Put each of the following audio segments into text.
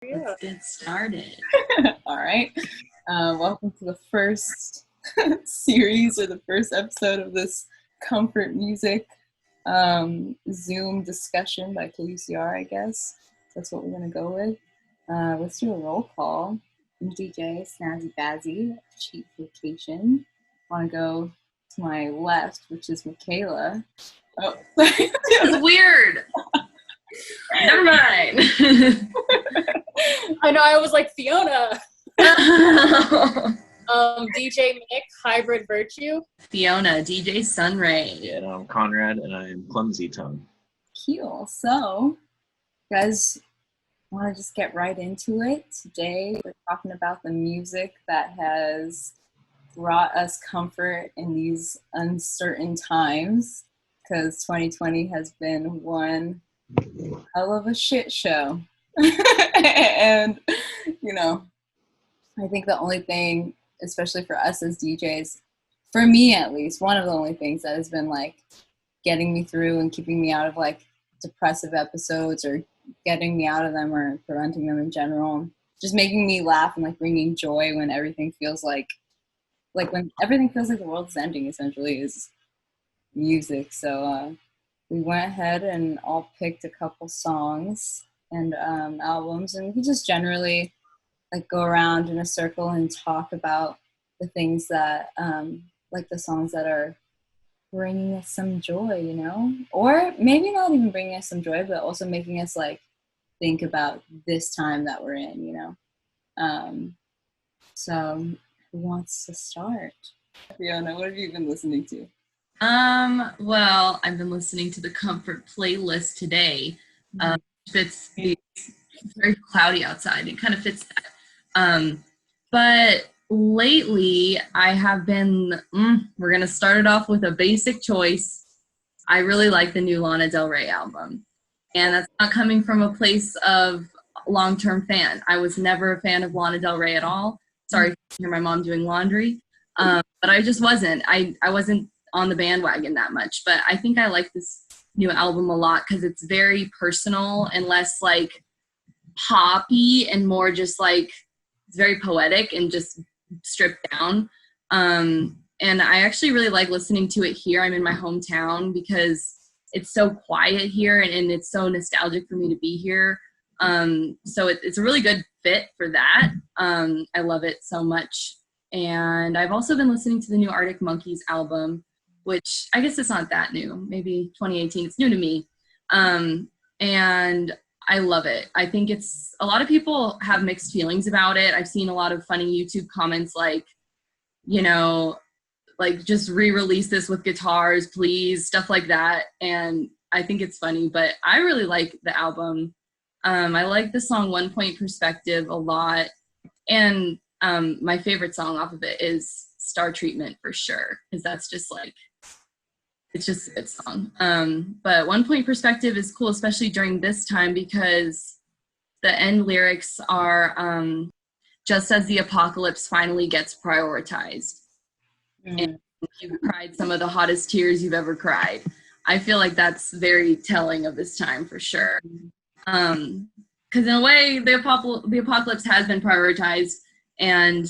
Yeah. Let's get started. All right. Welcome to the first series or the first episode of this comfort music Zoom discussion by KUCR, I guess. That's what we're going to go with. Let's do a roll call. I'm DJ Snazzy Bazzy, Cheap Vacation. Want to go to my left, which is Michaela. Oh, It's weird. Never mind. I know, I was like, Fiona. DJ Mick, Hybrid Virtue. Fiona, DJ Sunray. Yeah, and I'm Conrad, and I'm Clumsytung. Cool. So, guys, want to just get right into it. Today, we're talking about the music that has brought us comfort in these uncertain times, because 2020 has been one hell of a shit show. And, you know, I think the only thing, especially for us as DJs, for me at least, one of the only things that has been like getting me through and keeping me out of like depressive episodes or getting me out of them or preventing them in general, just making me laugh and like bringing joy when everything feels like when everything feels like the world is ending, essentially, is music. So we went ahead and all picked a couple songs and albums, and we just generally like go around in a circle and talk about the things that like the songs that are bringing us some joy, you know, or maybe not even bringing us some joy, but also making us like think about this time that we're in, you know. So who wants to start? Fiona, what have you been listening to? Well, I've been listening to the comfort playlist today. It's very cloudy outside. It kind of fits that. But lately I have been, we're going to start it off with a basic choice. I really like the new Lana Del Rey album. And that's not coming from a place of long-term fan. I was never a fan of Lana Del Rey at all. Sorry if you hear my mom doing laundry. But I just wasn't. I wasn't on the bandwagon that much. But I think I like this new album a lot because it's very personal and less like poppy and more just like it's very poetic and just stripped down. And I actually really like listening to it here. I'm in my hometown because it's so quiet here and it's so nostalgic for me to be here. So it's a really good fit for that. I love it so much. And I've also been listening to the new Arctic Monkeys album, which I guess it's not that new, maybe 2018. It's new to me. And I love it. I think it's, a lot of people have mixed feelings about it. I've seen a lot of funny YouTube comments like, you know, like just re-release this with guitars, please, stuff like that. And I think it's funny, but I really like the album. I like the song 1 Point Perspective a lot. And my favorite song off of it is Star Treatment for sure, because that's just like, it's just a good song. But 1 Point Perspective is cool, especially during this time, because the end lyrics are just as the apocalypse finally gets prioritized. And you've cried some of the hottest tears you've ever cried. I feel like that's very telling of this time for sure. Because in a way, the apocalypse has been prioritized, and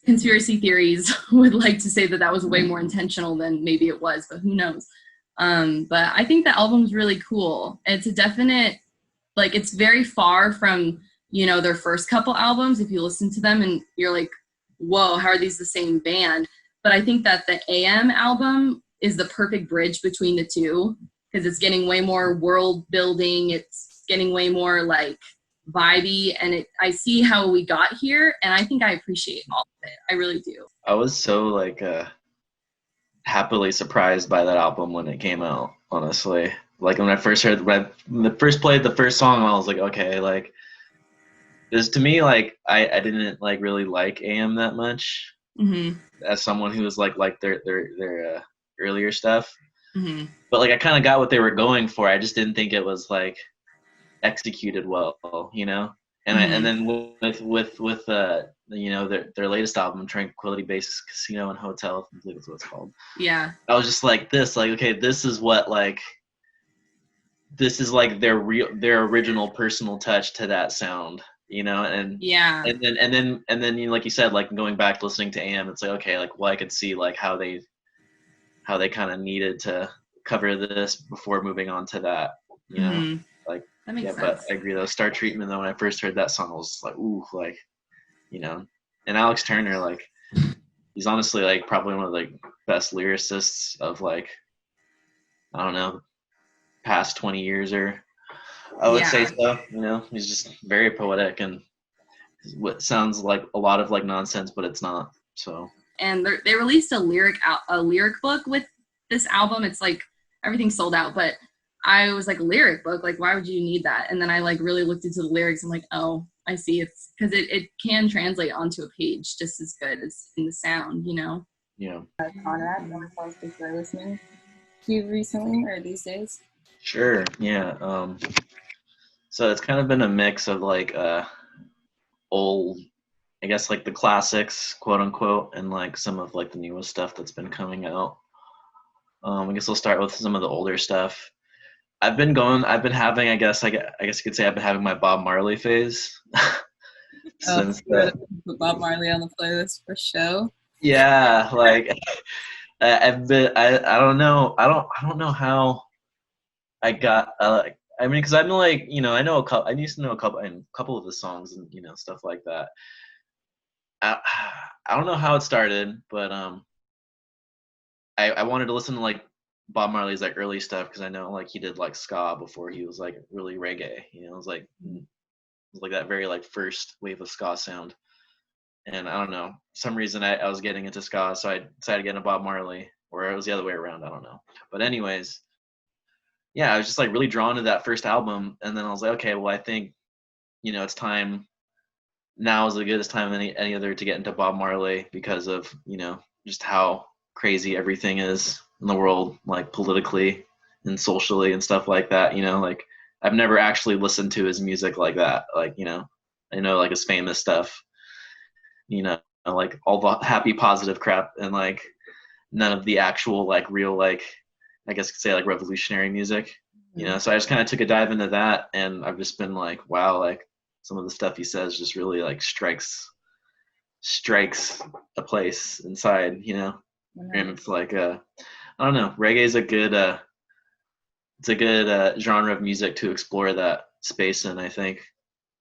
conspiracy theories would like to say that that was way more intentional than maybe it was, but who knows. But I think the album's really cool. It's a definite, like, it's very far from, you know, their first couple albums. If you listen to them and you're like, whoa, how are these the same band? But I think that the AM album is the perfect bridge between the two, because it's getting way more world building. It's getting way more like vibey, and I see how we got here, and I think I appreciate all of it. I really do. I was so like happily surprised by that album when it came out, honestly. Like when I first played the first song, I was like, okay, like this, to me, like I didn't like really like AM that much. As someone who was like their earlier stuff. But like I kind of got what they were going for. I just didn't think it was like executed well, you know. And then with you know, their latest album, Tranquility Base Casino and Hotel, I believe that's what it's called. Yeah. I was just like this, like, okay, this is like their original personal touch to that sound. you know, Yeah. and then you know, like you said, like going back listening to AM, it's like, okay, like, well, I could see like how they kind of needed to cover this before moving on to that, you know. Mhm. Like, That makes yeah, sense. but I agree though, Star Treatment though, when I first heard that song, I was like, ooh, like, you know. And Alex Turner, like, he's honestly like probably one of the like best lyricists of like, I don't know, past 20 years, or I would say Yeah. so. You know, he's just very poetic, and what sounds like a lot of like nonsense, but it's not. So. And they released a lyric book with this album. It's like everything's sold out, but I was like, lyric book, like why would you need that? And then I like really looked into the lyrics. I'm like, oh, I see. It's because it can translate onto a page just as good as in the sound, you know. Yeah. Conrad, you want to tell us if you're listening to you recently or these days? Sure. Yeah. So it's kind of been a mix of like old, I guess, like the classics, quote unquote, and like some of like the newest stuff that's been coming out. I guess we'll start with some of the older stuff. I've been having, I guess you could say I've been having my Bob Marley phase since Put Bob Marley on the playlist for show. yeah, like I don't know, I don't know how I got I mean, because I'm like, you know, I used to know a couple of the songs and, you know, stuff like that. I, I don't know how it started, but I wanted to listen to like Bob Marley's like early stuff, because I know like he did like ska before he was like really reggae. You know, it was like that very like first wave of ska sound. And I don't know, for some reason I was getting into ska, so I decided to get into Bob Marley, or it was the other way around. I don't know. But anyways, yeah, I was just like really drawn to that first album, and then I was like, okay, well, I think, you know, it's time. Now is the goodest time any other to get into Bob Marley, because of, you know, just how crazy everything is in the world, like politically and socially and stuff like that. You know, like I've never actually listened to his music like that. Like, you know, I know like his famous stuff, you know, like all the happy positive crap, and like none of the actual like real, like, I guess you could say like revolutionary music, you know. So I just kind of took a dive into that, and I've just been like, wow, like some of the stuff he says just really like strikes a place inside, you know. And it's like I don't know, reggae is a good it's a good genre of music to explore that space in, I think,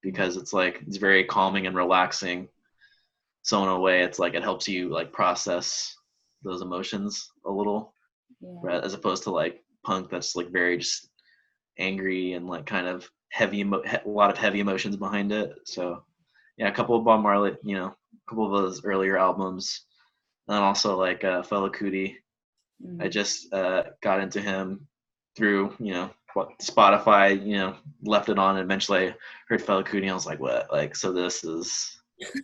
because it's like it's very calming and relaxing. So in a way, it's like it helps you like process those emotions a little, right, as opposed to like punk that's like very just angry and like kind of heavy, a lot of heavy emotions behind it. So yeah, a couple of Bob Marley, you know, a couple of those earlier albums, and then also like Fela Kuti. I just got into him through, you know, what Spotify, you know, left it on, and eventually I heard Fela Kuti, and I was like, what? Like, so this is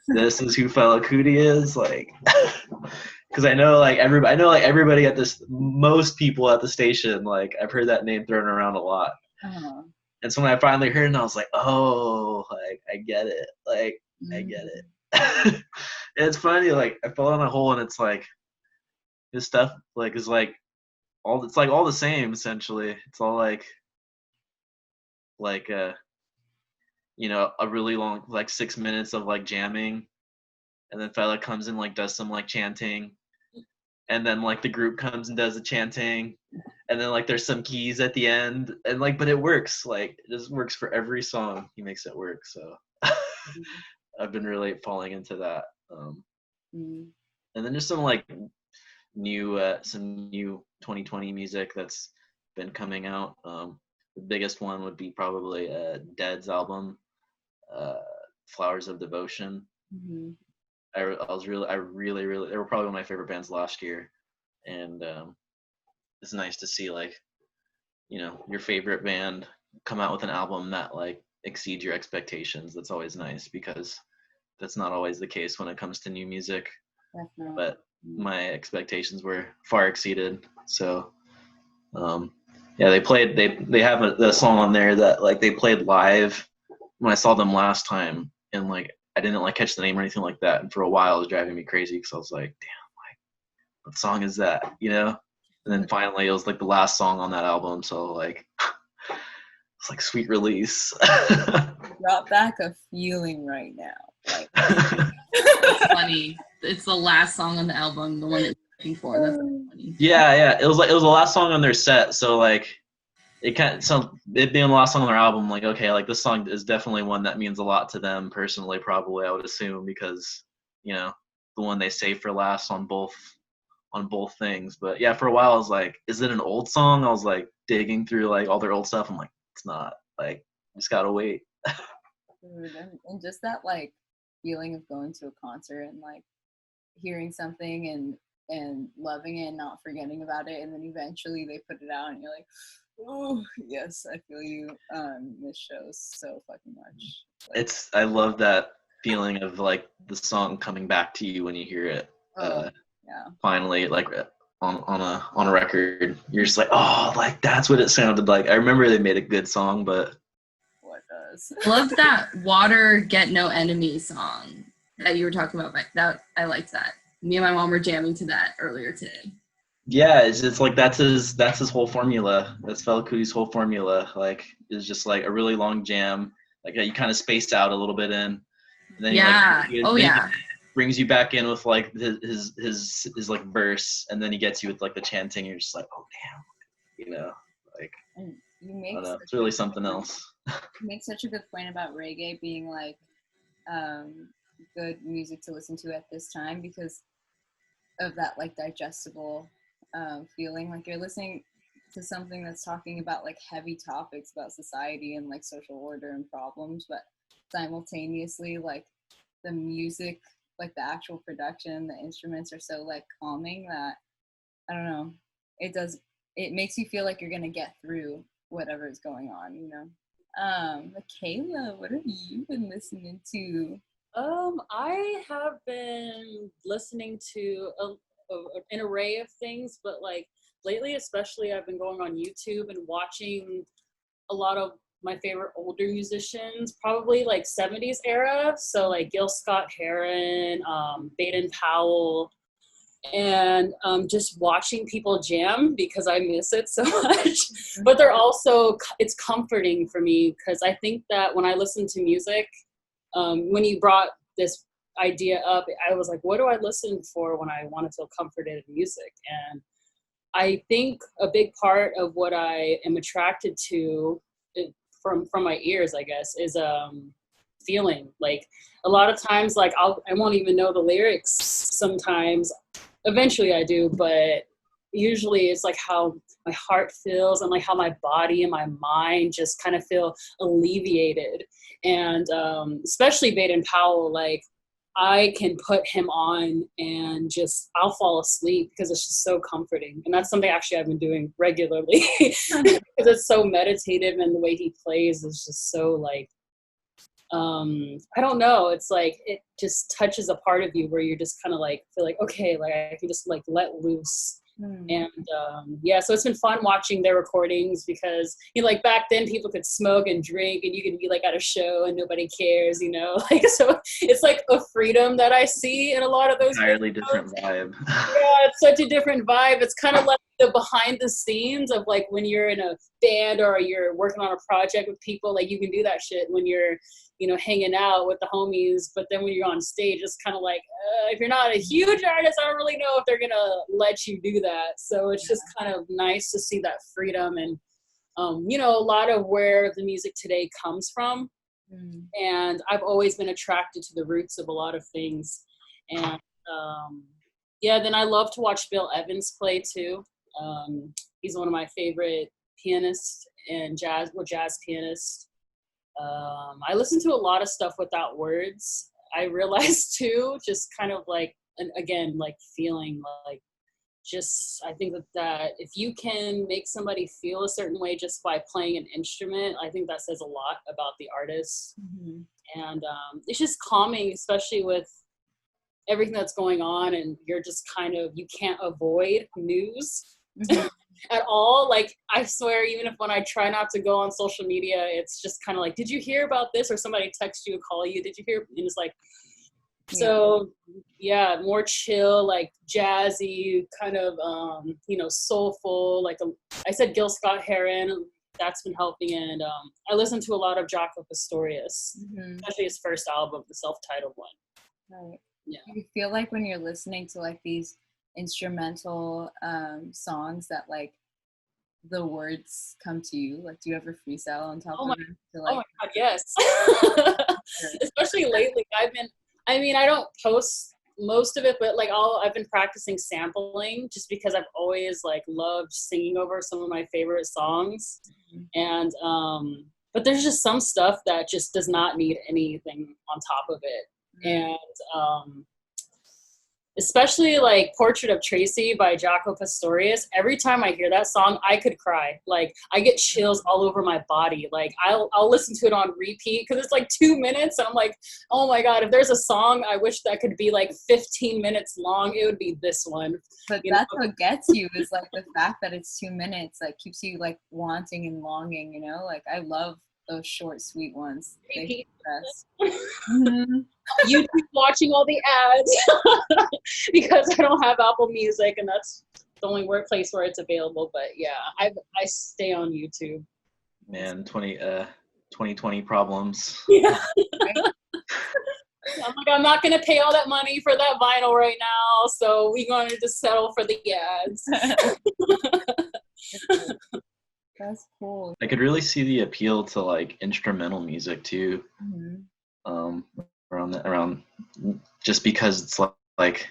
who Fela Kuti is, like, because I know like everybody at this, most people at the station, like I've heard that name thrown around a lot. And so when I finally heard it, I was like, oh, like I get it, like I get it. It's funny, like I fell in a hole, and it's like his stuff like is like all the same essentially. It's all like you know, a really long like 6 minutes of like jamming, and then Fela comes in, like does some like chanting, and then like the group comes and does the chanting, and then like there's some keys at the end, and like, but it works, like it just works for every song. He makes it work. So I've been really falling into that. And then just some like new 2020 music that's been coming out. The biggest one would be probably Dead's album, Flowers of Devotion. I really, they were probably one of my favorite bands last year, and it's nice to see like, you know, your favorite band come out with an album that like exceeds your expectations. That's always nice, because that's not always the case when it comes to new music. Definitely. But my expectations were far exceeded. So yeah, they have a song on there that like they played live when I saw them last time, and like I didn't like catch the name or anything like that, and for a while it was driving me crazy, because I was like, damn, like what song is that, you know? And then finally it was like the last song on that album, so like It's like sweet release. Brought back a feeling right now. Like, It's funny. It's the last song on the album, the one that you're looking for. That's funny. Yeah. It was the last song on their set, so like it being the last song on their album, like okay, like this song is definitely one that means a lot to them personally, probably I would assume, because the one they saved for last on both things. But yeah, for a while I was like, is it an old song? I was like digging through like all their old stuff. I'm like, it's not. Like, just gotta wait. dude, and just that like feeling of going to a concert and like hearing something and loving it and not forgetting about it, and then eventually they put it out and you're like, oh yes, I feel you. This shows so fucking much. Like, I love that feeling of like the song coming back to you when you hear it. yeah. Finally, like on a record, you're just like, oh, like that's what it sounded like. I remember they made a good song, but What does? I love that Water Get No Enemy song that you were talking about. That I liked that. Me and my mom were jamming to that earlier today. yeah, it's just like that's his whole formula. That's Fela Kuti's whole formula. Like, it's just like a really long jam, like you kind of spaced out a little bit in, and then he brings you back in with like his like verse, and then he gets you with like the chanting. You're just like, oh damn, like And you make I don't know, it's really something else. You make such a good point about reggae being like good music to listen to at this time because of that like digestible feeling. Like you're listening to something that's talking about like heavy topics about society and like social order and problems, but simultaneously like the music, like the actual production, the instruments are so like calming that I don't know, it makes you feel like you're gonna get through whatever is going on. Michaela, what have you been listening to? I have been listening to an array of things, but like lately, especially, I've been going on YouTube and watching a lot of my favorite older musicians, probably like 70s era. So like Gil Scott-Heron, Baden Powell, and just watching people jam because I miss it so much. But it's comforting for me because I think that when I listen to music, when you brought this idea up, I was like, what do I listen for when I want to feel comforted in music? And I think a big part of what I am attracted to from my ears, I guess, is feeling. Like a lot of times, like I won't even know the lyrics sometimes. Eventually I do, but usually it's like how my heart feels and like how my body and my mind just kind of feel alleviated. And especially Baden Powell, like I can put him on and I'll fall asleep because it's just so comforting. And that's something actually I've been doing regularly because it's so meditative and the way he plays is just so like, I don't know. It's like, it just touches a part of you where you're just kind of like, feel like, okay, like I can just like let loose. And so it's been fun watching their recordings because like back then people could smoke and drink and you could be like at a show and nobody cares, like so it's like a freedom that I see in a lot of those Entirely videos. different vibe. Yeah, it's such a different vibe. It's kind of like the behind the scenes of like when you're in a band or you're working on a project with people, like you can do that shit when you're hanging out with the homies, but then when you're on stage, it's kind of like, if you're not a huge artist, I don't really know if they're gonna let you do that. So it's just kind of nice to see that freedom and, a lot of where the music today comes from. And I've always been attracted to the roots of a lot of things. And then I love to watch Bill Evans play too. He's one of my favorite pianists and jazz pianists. I listen to a lot of stuff without words. I realized too, just kind of like, and again, like feeling like, I think that if you can make somebody feel a certain way just by playing an instrument, I think that says a lot about the artist. And it's just calming, especially with everything that's going on and you're just you can't avoid news. At all. Like I swear, even if when I try not to go on social media, it's just kind of like, did you hear about this? Or somebody text you, call you, did you hear? And it's like, so yeah, more chill, like jazzy, kind of, soulful. Like I said, Gil Scott-Heron, that's been helping. And I listen to a lot of Jaco Pastorius, especially his first album, the self-titled one. Right. Yeah. Do you feel like when you're listening to like these instrumental songs that like the words come to you? Like, do you ever freestyle on top of it? Oh my God, yes. Especially lately. I don't post most of it, but like I've been practicing sampling just because I've always like loved singing over some of my favorite songs. And but there's just some stuff that just does not need anything on top of it. And especially like Portrait of Tracy by Jaco Pastorius. Every time I hear that song, I could cry. Like I get chills all over my body. Like I'll listen to it on repeat because it's like 2 minutes. And I'm like, oh my God, if there's a song I wish that could be like 15 minutes long, it would be this one. But that's what gets you is like the fact that it's 2 minutes, like keeps you like wanting and longing, you know? Like I love those short, sweet ones. They You keep watching all the ads because I don't have Apple Music, and that's the only place where it's available. But yeah, I stay on YouTube. Man, 2020 problems. Yeah. I'm not gonna pay all that money for that vinyl right now, so we're going to just settle for the ads. That's cool. I could really see the appeal to like instrumental music too. Around just because it's like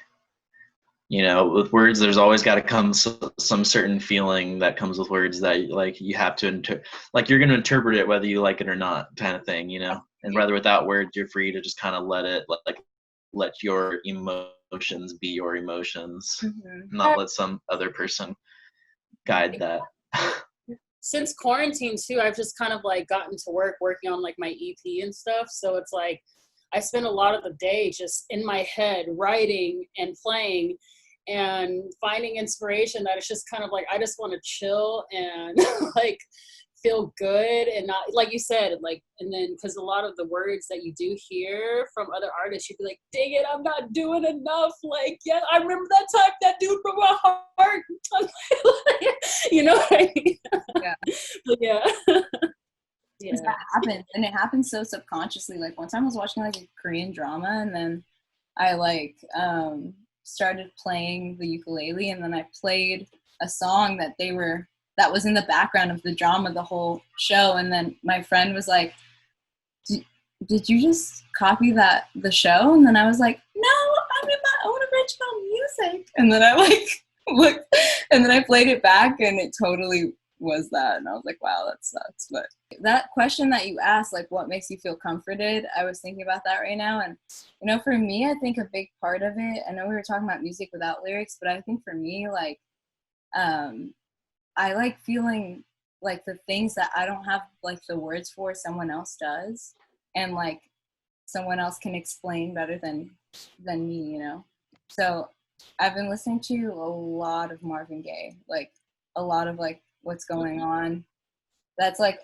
you know, with words there's always got to come some certain feeling that comes with words that like you have to like you're going to interpret it whether you like it or not, kind of thing, you know. And rather without words, you're free to just kind of let your emotions be your emotions, not let some other person guide that. Since quarantine too, I've just kind of like gotten to working on like my EP and stuff. So it's like I spend a lot of the day just in my head writing and playing and finding inspiration that it's just kind of like I just want to chill and like feel good and not, like you said, like, and then because a lot of the words that you do hear from other artists, you'd be like, dang it, I'm not doing enough. Like, yeah, I remember that time that dude from my heart. You know what I mean? Yeah. But yeah. Yeah. That happens, and it happens so subconsciously. Like one time I was watching like a Korean drama, and then I like started playing the ukulele, and then I played a song that was in the background of the drama the whole show, and then my friend was like, did you just copy the show? And then I was like, no, I'm in my own original music. And then I like looked, and then I played it back, and it totally was that. And I was like, wow, that sucks. But that question that you asked, like what makes you feel comforted, I was thinking about that right now. And you know, for me, I think a big part of it, I know we were talking about music without lyrics, but I think for me, like I like feeling like the things that I don't have like the words for, someone else does, and like someone else can explain better than me, you know. So I've been listening to a lot of Marvin Gaye, like a lot of like what's going on. That's like,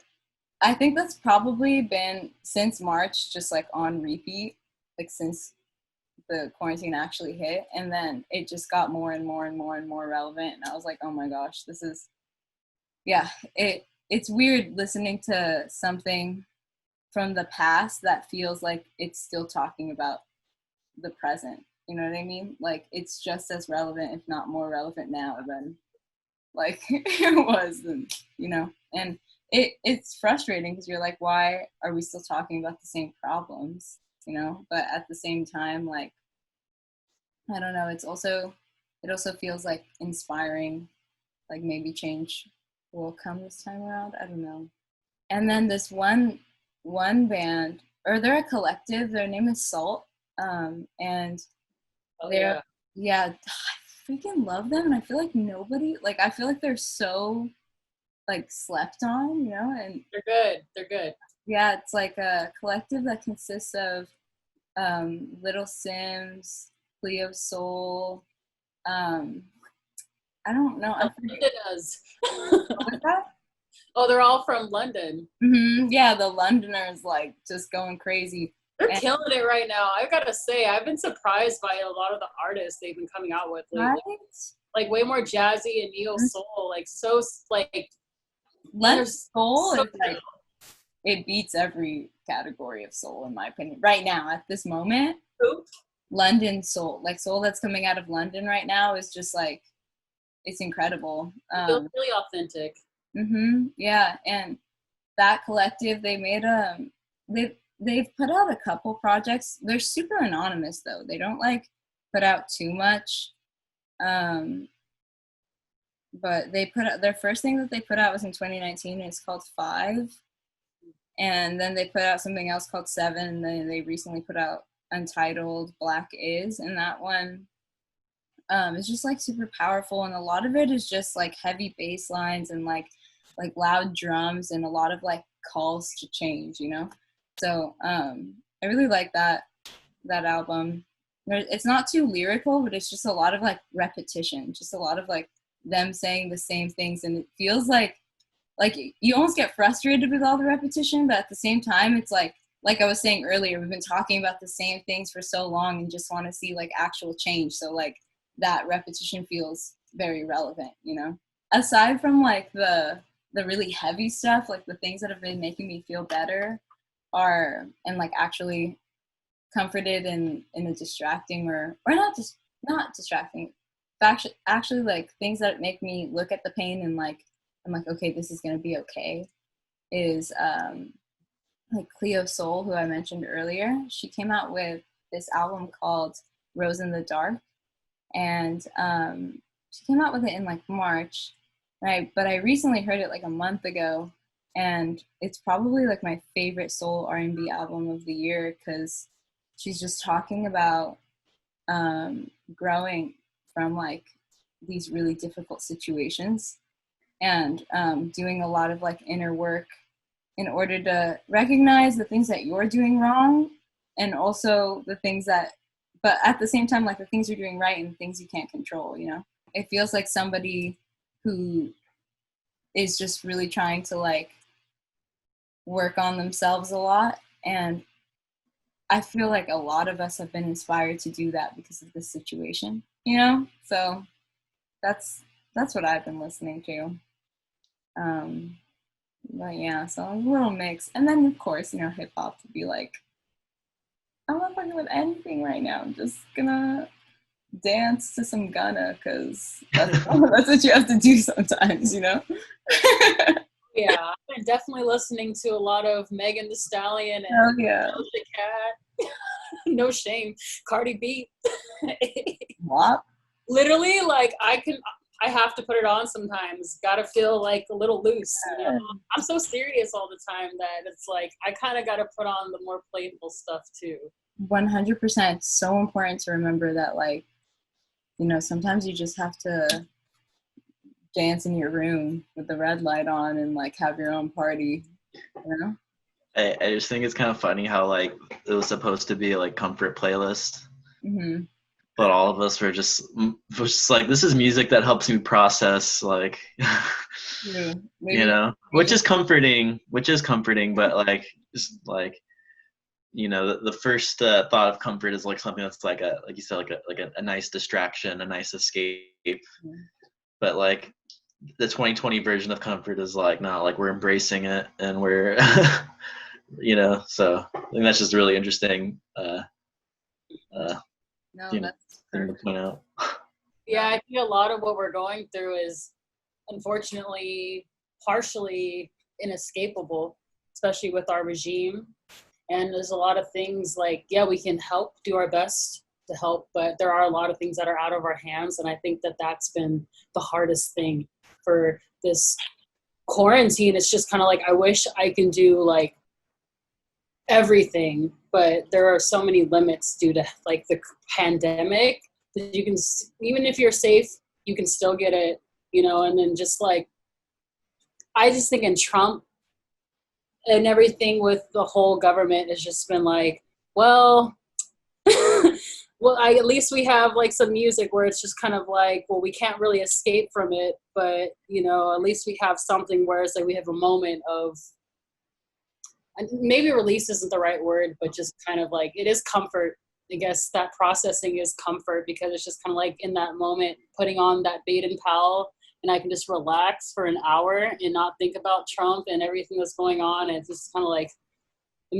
I think that's probably been since March, just like on repeat, like since the quarantine actually hit. And then it just got more and more and more and more relevant. And I was like, oh my gosh, this is, yeah, it's weird listening to something from the past that feels like it's still talking about the present. You know what I mean? Like it's just as relevant, if not more relevant now than like it was, and you know, and it's frustrating because you're like, why are we still talking about the same problems, you know? But at the same time, like, I don't know, it also feels like inspiring, like maybe change will come this time around. I don't know. And then this one band, or they're a collective, their name is Salt, and they're yeah, I freaking love them, and I feel like nobody, like I feel like they're so like slept on, you know. And they're good. Yeah, it's like a collective that consists of Little Sims, Cleo Soul, I don't know. London does. Oh, they're all from London. Yeah, the Londoners like just going crazy. They're killing it right now. I gotta say, I've been surprised by a lot of the artists they've been coming out with lately. Right? Like way more jazzy and neo soul. Like so, like London soul so is like, it beats every category of soul in my opinion right now at this moment. true. London soul, like soul that's coming out of London right now, is just like, it's incredible. It feels really authentic. Yeah, and that collective, they made they've put out a couple projects. They're super anonymous though. They don't like put out too much. But they put out their first thing that they put out was in 2019. It's called 5, and then they put out something else called 7. And then they recently put out Untitled Black Is, and that one is just like super powerful, and a lot of it is just like heavy bass lines and like loud drums and a lot of like calls to change, you know. So I really like that album. It's not too lyrical, but it's just a lot of like repetition, just a lot of like them saying the same things, and it feels like you almost get frustrated with all the repetition, but at the same time it's like I was saying earlier, we've been talking about the same things for so long and just want to see like actual change. So like that repetition feels very relevant, you know. Aside from like the really heavy stuff, like the things that have been making me feel better are, and like actually comforted in a distracting or not distracting, but actually like things that make me look at the pain and like I'm like, okay, this is gonna be okay, is like Cleo Soul, who I mentioned earlier. She came out with this album called Rose in the Dark, and she came out with it in like March, right? But I recently heard it like a month ago, and it's probably like my favorite soul R&B album of the year, because she's just talking about growing from like these really difficult situations, and doing a lot of like inner work in order to recognize the things that you're doing wrong, and also the things that, but at the same time, like the things you're doing right and things you can't control, you know. It feels like somebody who is just really trying to like work on themselves a lot, and I feel like a lot of us have been inspired to do that because of this situation, you know. So that's what I've been listening to. But yeah, so a little mix, and then of course, you know, hip hop to be like, I'm not fucking with anything right now. I'm just gonna dance to some Gunna, because that's what you have to do sometimes, you know. Yeah, I've been definitely listening to a lot of Megan Thee Stallion and Oh yeah. Doja Cat. No shame, Cardi B. What? Literally, like I have to put it on sometimes. Gotta feel like a little loose. You know? I'm so serious all the time that it's like I kind of gotta put on the more playful stuff too. 100%. So important to remember that, like, you know, sometimes you just have to dance in your room with the red light on and like have your own party, you know. I just think it's kind of funny how like it was supposed to be like comfort playlist, but all of us were just like, this is music that helps me process, like, Yeah, you know, which is comforting, but like, just like, you know, the first thought of comfort is like something that's like like you said, like a nice distraction, a nice escape. But like the 2020 version of comfort is like, not like we're embracing it and we're, you know, so I think that's just really interesting. No, You know, that's thing to perfect. point out. Yeah, I think a lot of what we're going through is unfortunately partially inescapable, especially with our regime. And there's a lot of things like, yeah, we can help, do our best to help, but there are a lot of things that are out of our hands. And I think that that's been the hardest thing for this quarantine. It's just kind of like, I wish I can do like everything, but there are so many limits due to like the pandemic that you can, even if you're safe, you can still get it, you know. And then just like, I just think in Trump and everything with the whole government has just been like, well, well, at least we have like some music where it's just kind of like, well, we can't really escape from it, but you know, at least we have something where it's like we have a moment of, maybe release isn't the right word, but just kind of like, it is comfort. I guess that processing is comfort, because it's just kind of like in that moment, putting on that Baden Powell and I can just relax for an hour and not think about Trump and everything that's going on. And it's just kind of like, it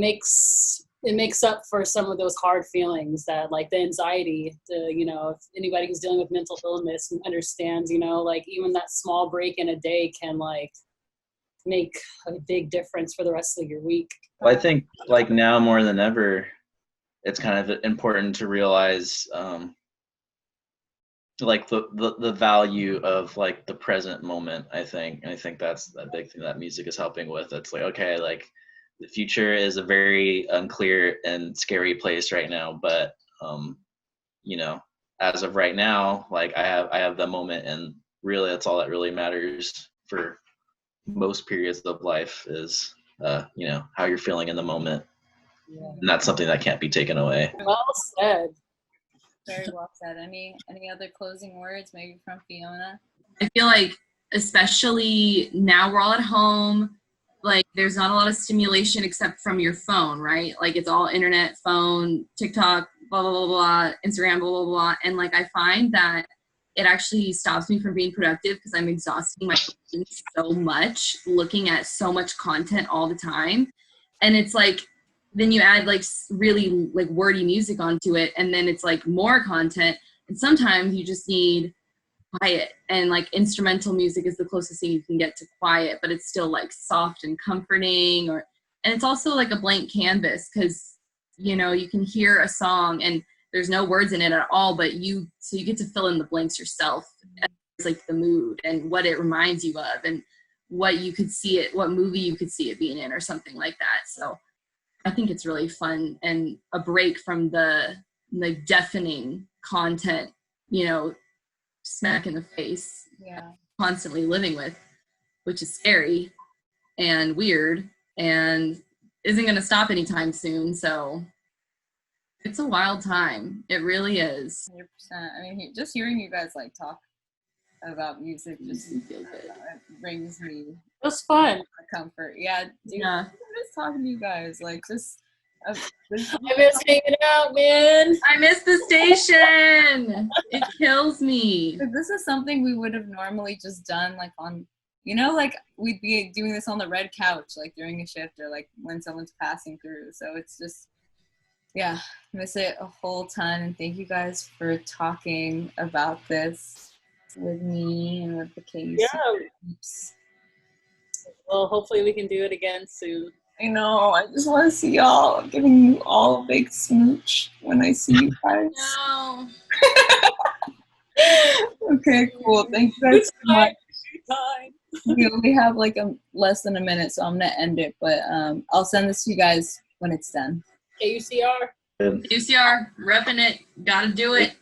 makes up for some of those hard feelings that, like, the anxiety, you know, if anybody who's dealing with mental illness understands, you know, like, even that small break in a day can, like, make a big difference for the rest of your week. Well, I think, like, now more than ever, it's kind of important to realize, like, the value of, like, the present moment, I think. And I think that's a big thing that music is helping with. It's like, okay, like, the future is a very unclear and scary place right now, but you know, as of right now, like, I have the moment, and really that's all that really matters for most periods of life is you know, how you're feeling in the moment. Yeah. And that's something that can't be taken away. Well said. Very well said. Any other closing words, maybe from Fiona? I feel like, especially now we're all at home, like, there's not a lot of stimulation except from your phone, right? Like, it's all internet, phone, TikTok, blah, blah, blah, blah, Instagram, blah, blah, blah. And, like, I find that it actually stops me from being productive because I'm exhausting my brain so much, looking at so much content all the time. And it's like, then you add, like, really, like, wordy music onto it, and then it's, like, more content. And sometimes you just need quiet, and, like, instrumental music is the closest thing you can get to quiet, but it's still, like, soft and comforting. And it's also like a blank canvas, because, you know, you can hear a song and there's no words in it at all, but you get to fill in the blanks yourself. It's like the mood and what it reminds you of, and what movie you could see it being in, or something like that. So I think it's really fun and a break from the, like, deafening content, you know, smack in the face, constantly living with, which is scary and weird and isn't going to stop anytime soon. So it's a wild time. It really is. 100%. I mean, just hearing you guys, like, talk about music just Feel good. brings me It was fun. comfort. Yeah, dude, Yeah. I'm just talking to you guys, like, just I miss hanging out, man. I miss the station. It kills me. this is something we would have normally just done, like, on, you know, like, we'd be doing this on the red couch, like, during a shift, or, like, when someone's passing through. So it's just, yeah, miss it a whole ton. And thank you guys for talking about this with me and with the KUCR. Yeah. Well, hopefully we can do it again soon. I know. I just want to see y'all. I'm giving you all a big smooch when I see you guys. No. Okay, cool. Thank you guys so much. Time. We only have, like, less than a minute, so I'm gonna end it. But I'll send this to you guys when it's done. KUCR. UCR, repping it. Gotta do it.